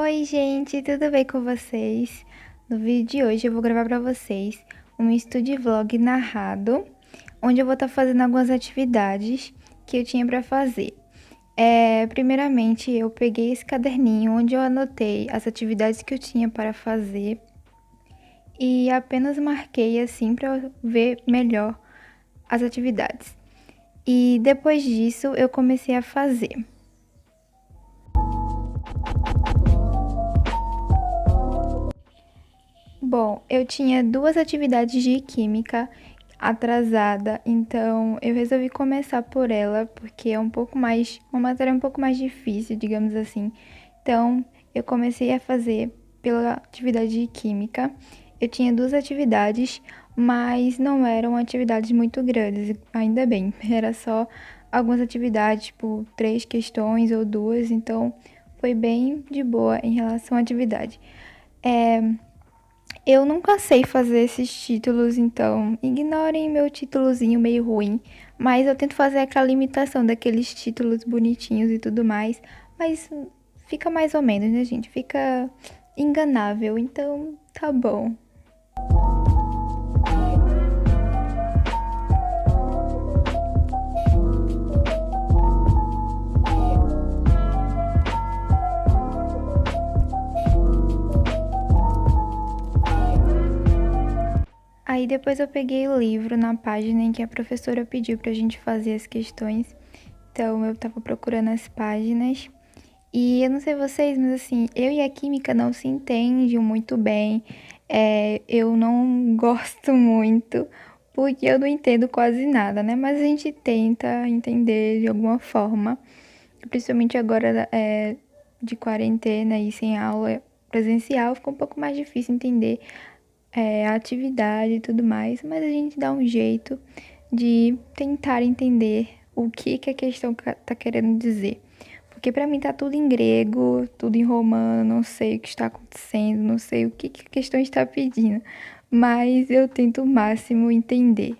Oi, gente, tudo bem com vocês? No vídeo de hoje eu vou gravar para vocês um estude vlog narrado, onde eu vou estar fazendo algumas atividades que eu tinha para fazer. Primeiramente, eu peguei esse caderninho onde eu anotei as atividades que eu tinha para fazer e apenas marquei assim para eu ver melhor as atividades. E depois disso, eu comecei a fazer. Bom, eu tinha duas atividades de química atrasada, então eu resolvi começar por ela porque é uma matéria um pouco mais difícil, digamos assim. Então, eu comecei a fazer pela atividade de química. Eu tinha duas atividades, mas não eram atividades muito grandes, ainda bem. Era só algumas atividades, tipo três questões ou duas, então foi bem de boa em relação à atividade. Eu nunca sei fazer esses títulos, então ignorem meu títulozinho meio ruim, mas eu tento fazer aquela imitação daqueles títulos bonitinhos e tudo mais, mas fica mais ou menos, né, gente? Fica enganável, então tá bom. Aí depois eu peguei o livro na página em que a professora pediu pra gente fazer as questões. Então eu tava procurando as páginas. E eu não sei vocês, mas assim, eu e a química não se entendem muito bem. Eu não gosto muito, porque eu não entendo quase nada, né? Mas a gente tenta entender de alguma forma. Principalmente agora de quarentena e sem aula presencial, fica um pouco mais difícil entender a atividade e tudo mais. Mas a gente dá um jeito de tentar entender o que a questão tá querendo dizer. Porque pra mim tá tudo em grego, tudo em romano, não sei o que está acontecendo, não sei o que a questão está pedindo, mas eu tento o máximo entender.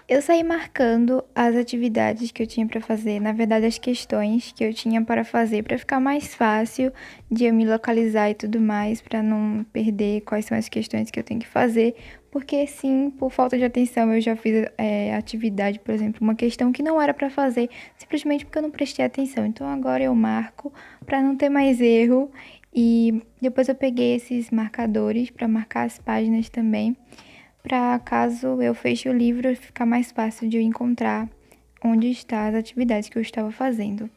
Eu saí marcando as atividades que eu tinha para fazer, na verdade as questões que eu tinha para fazer, para ficar mais fácil de eu me localizar e tudo mais, para não perder quais são as questões que eu tenho que fazer, porque sim, por falta de atenção eu já fiz atividade, por exemplo, uma questão que não era para fazer, simplesmente porque eu não prestei atenção. Então agora eu marco para não ter mais erro e depois eu peguei esses marcadores para marcar as páginas também para caso eu feche o livro ficar mais fácil de eu encontrar onde está as atividades que eu estava fazendo.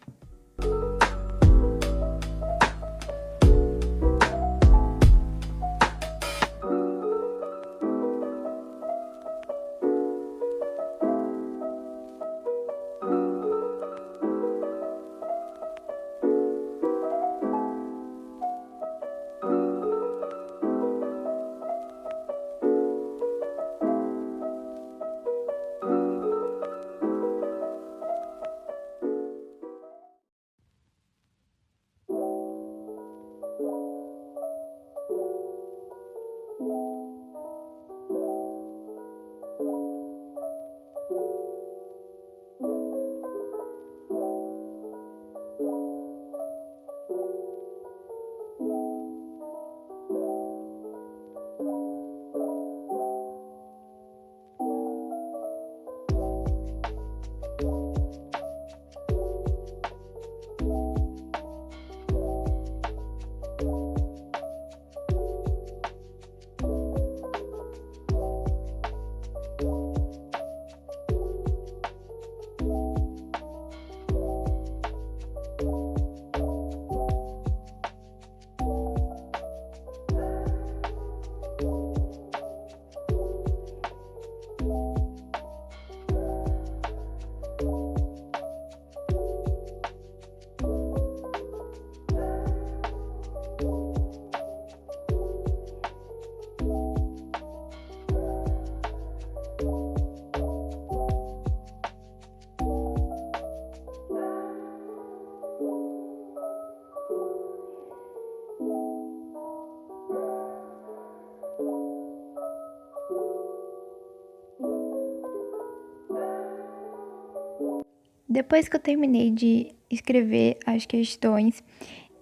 Depois que eu terminei de escrever as questões,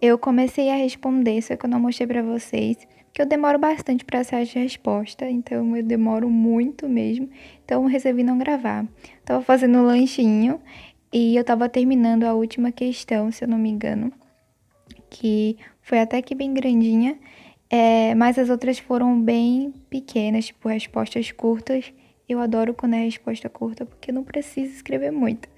Eu comecei a responder, só que eu não mostrei pra vocês, porque eu demoro bastante para achar as respostas, então eu demoro muito mesmo. Então eu resolvi não gravar. Tava fazendo um lanchinho e eu tava terminando a última questão, se eu não me engano, que foi até que bem grandinha, mas as outras foram bem pequenas, tipo respostas curtas. Eu adoro quando é resposta curta, porque eu não preciso escrever muito.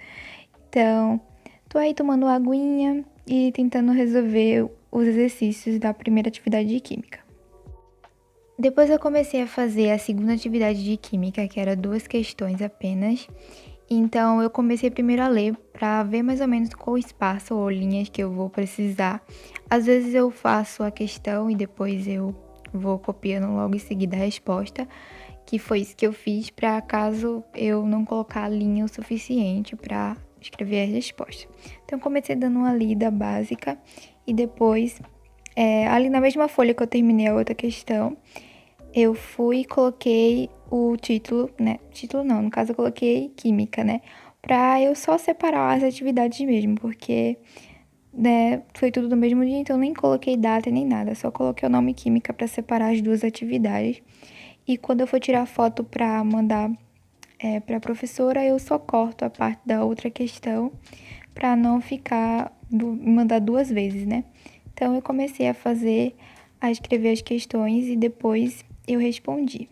Então, tô aí tomando aguinha e tentando resolver os exercícios da primeira atividade de química. Depois eu comecei a fazer a segunda atividade de química, que era 2 questões apenas. Então eu comecei primeiro a ler para ver mais ou menos qual espaço ou linhas que eu vou precisar. Às vezes eu faço a questão e depois eu vou copiando logo em seguida a resposta, que foi isso que eu fiz para caso eu não colocar a linha o suficiente para escrever a resposta. Então comecei dando uma lida básica e depois, ali na mesma folha que eu terminei a outra questão, eu fui e coloquei o título, né? Título não, no caso eu coloquei química, né? Pra eu só separar as atividades mesmo, porque, né, foi tudo do mesmo dia, então nem coloquei data nem nada, só coloquei o nome química pra separar as duas atividades. E quando eu for tirar foto pra mandar pra professora, eu só corto a parte da outra questão pra não ficar, mandar 2 vezes, né? Então eu comecei a escrever as questões e depois eu respondi.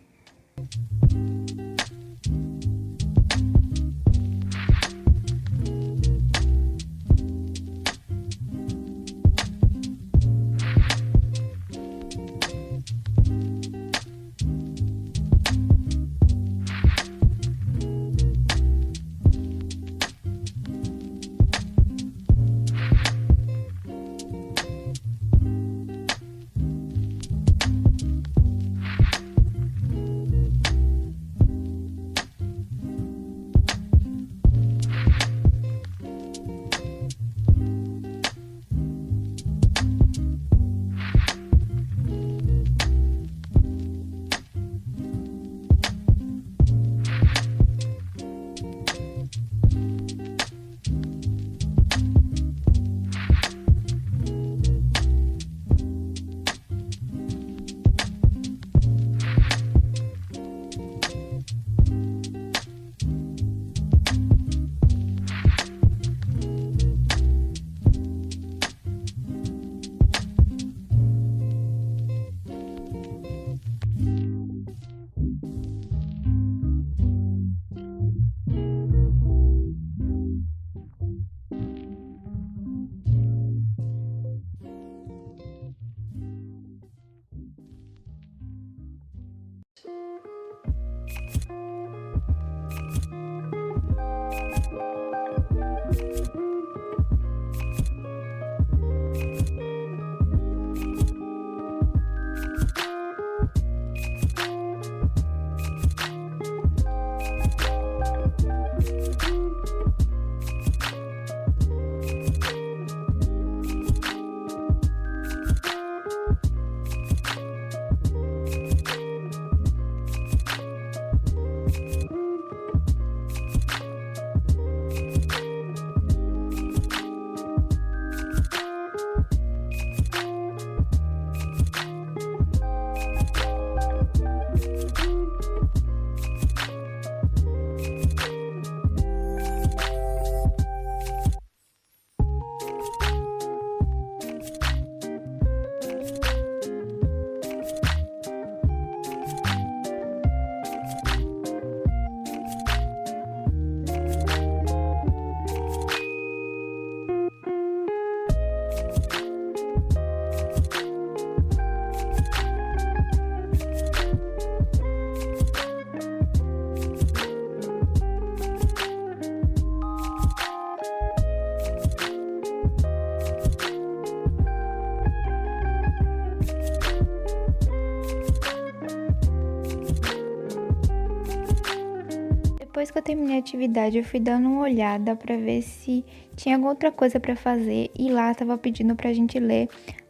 Depois que eu terminei a atividade, eu fui dando uma olhada para ver se tinha alguma outra coisa para fazer e lá estava pedindo para a gente ler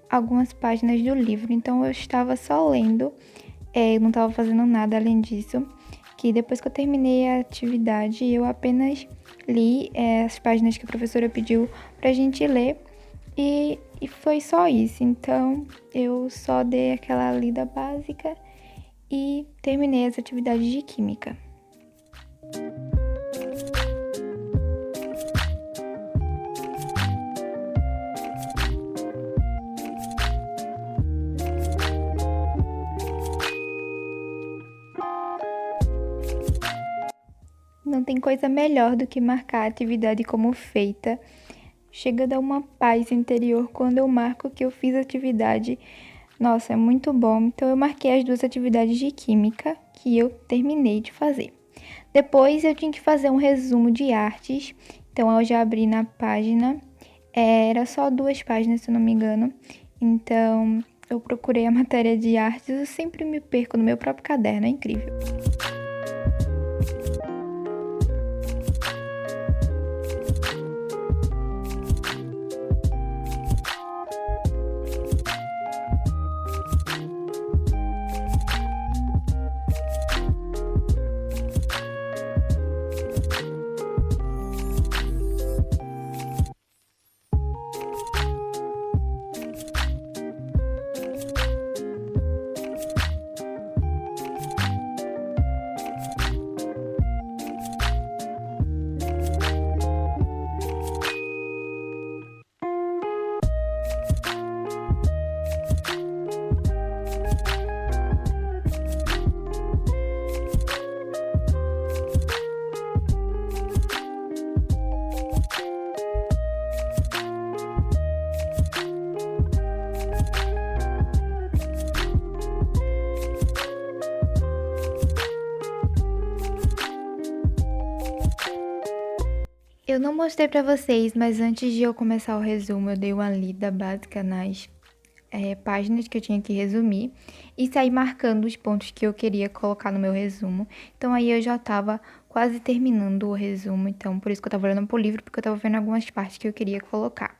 algumas páginas do livro. Então eu estava só lendo, eu não estava fazendo nada além disso. Que depois que eu terminei a atividade, eu apenas li as páginas que a professora pediu para a gente ler e E foi só isso. Então, eu só dei aquela lida básica e terminei as atividades de química. Não tem coisa melhor do que marcar a atividade como feita. Chega a dar uma paz interior quando eu marco que eu fiz a atividade. Nossa, é muito bom. Então eu marquei as 2 atividades de química que eu terminei de fazer. Depois eu tinha que fazer um resumo de artes. Então eu já abri na página. Era só 2 páginas, se eu não me engano. Então eu procurei a matéria de artes. Eu sempre me perco no meu próprio caderno, é incrível. Eu não mostrei pra vocês, mas antes de eu começar o resumo, eu dei uma lida básica nas páginas que eu tinha que resumir e saí marcando os pontos que eu queria colocar no meu resumo. Então aí eu já tava quase terminando o resumo, então por isso que eu tava olhando pro livro, porque eu tava vendo algumas partes que eu queria colocar.